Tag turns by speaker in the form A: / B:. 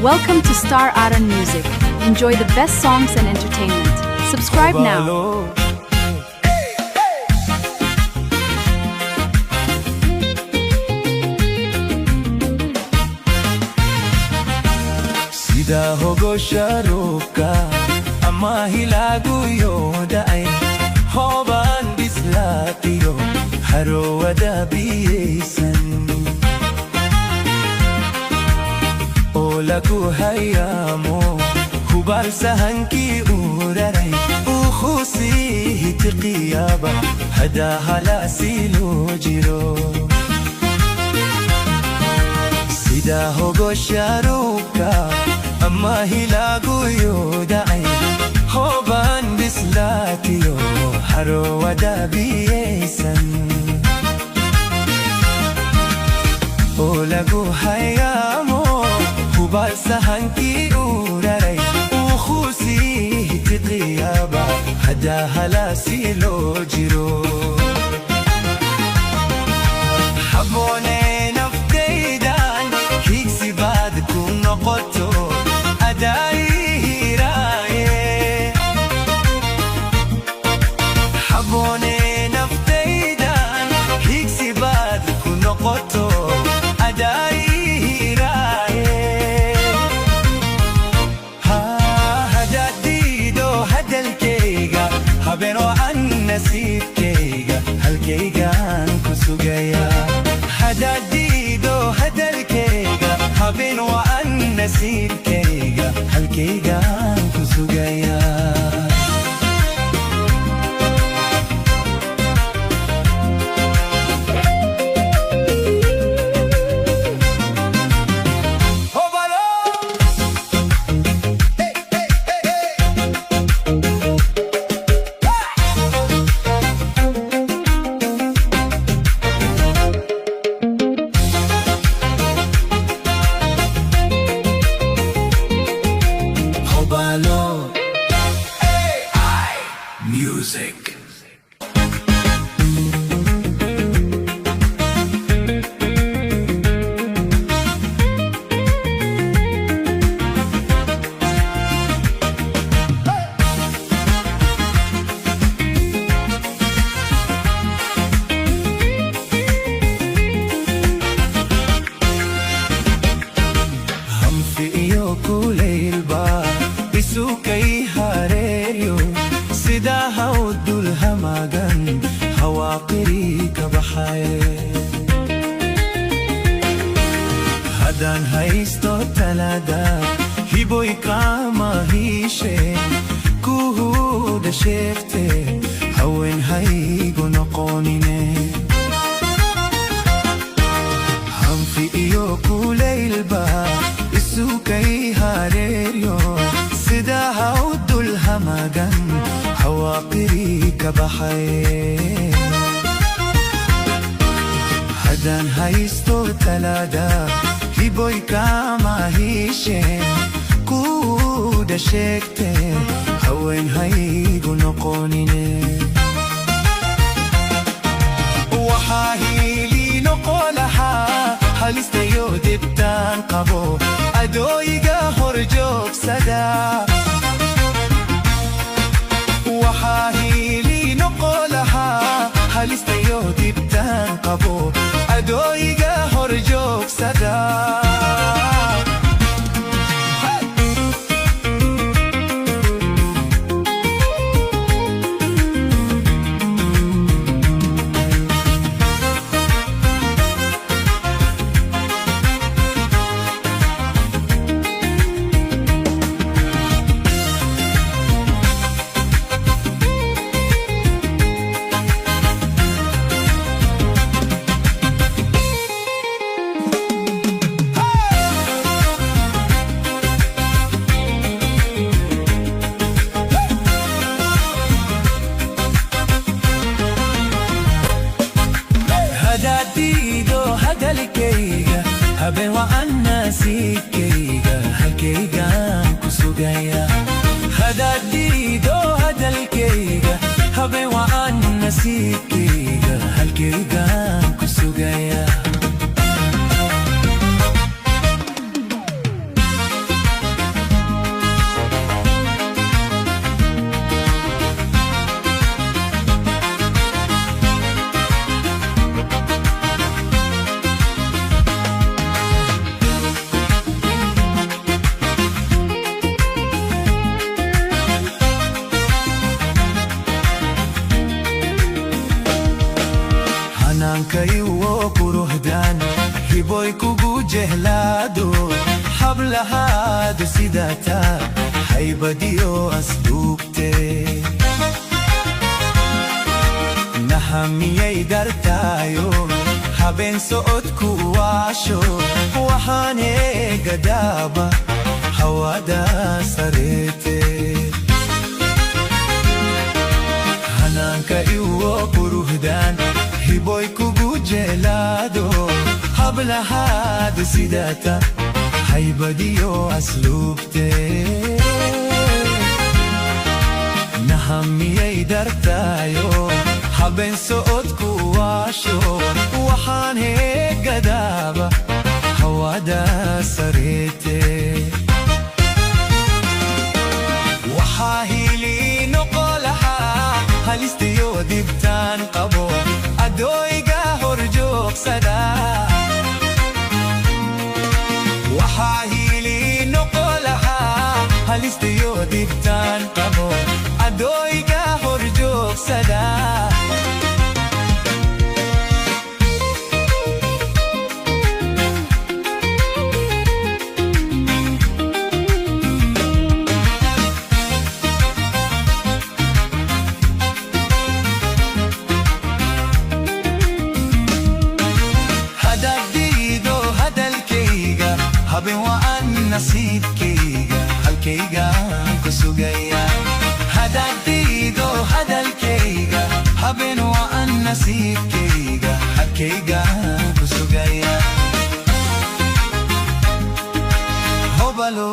A: Welcome to Star Aran Music. Enjoy the best songs and entertainment. Subscribe now.
B: Sida hogo sharuka amma hilagu yodai hoban bislatiyo haro wada bisan olaku hayamo hubal sahanki urarai ukhusi hitqiyaba hada halasilu jiro Sida hogo sharuka amma hilagu yodai hoban bislatiyo haro wada bisan olagu hayamo hubal sahanki urarai ukhusi hitqiyaba hada halasilo jiro habone naftaydan higsi bad kun noqoto adai hiraye habone naftaydan higsi bad kun noqoto adai hiraye ha hadadido hadalkayga habeno an nasibkayga halkaygan kusugaya hadadido hadalkayga habeno an nasibkayga halkaygan kusugaya Music. हम फियो कुलेल बा इसुकई हारेयो Sida haudul hamagan hawaqiri kabahaye Hadan haisto talada hiboy kama hishe kuhuda shefte hawen haigo noqonine Ham fi iyo kulayl ba isukay harerio Sida haudul hamagan hawaqiri kabahaye Hadan haisto talada hiboy kama hishe kuda shekte hawen haigo noqonine wahahili noqolaha halistayo dibtan qabo adoyiga horjog sada وحاهيلي نقولها هالستيو دبتان قبو أدويقا هرجوك سدا Hadadido hadalkayga haben wa annasibkayga halkaygan kusugaya Hadadido hadalkayga haben wa annasibkayga halkaygan kusugaya quruxdan hiboy kugu jehlado hablahaadu sidata haybadiyo asluubte nahamiyay dartayo habeen socodku waasho waxaan eegadaaba hawada sareete hanaanka iwo quruxdan hiboy kugu jeelaado hablahaadu sidata haybadiyo asluubte nahamiyay dartayo habeen socodku waasho waxaan eegadaaba hawada sareete waxaa hili noqolahaa halistayo dibtaan qabo adooyga horjoogsada waxaa hili noqolahaa halistayo dibtaan qabo adooyga horjoogsada habeen waan nasiibkayga halkaygaan ku sugaya hadaad diido hadalkayga habeen waan nasiibkayga halkaygaan ku sugaya hobalo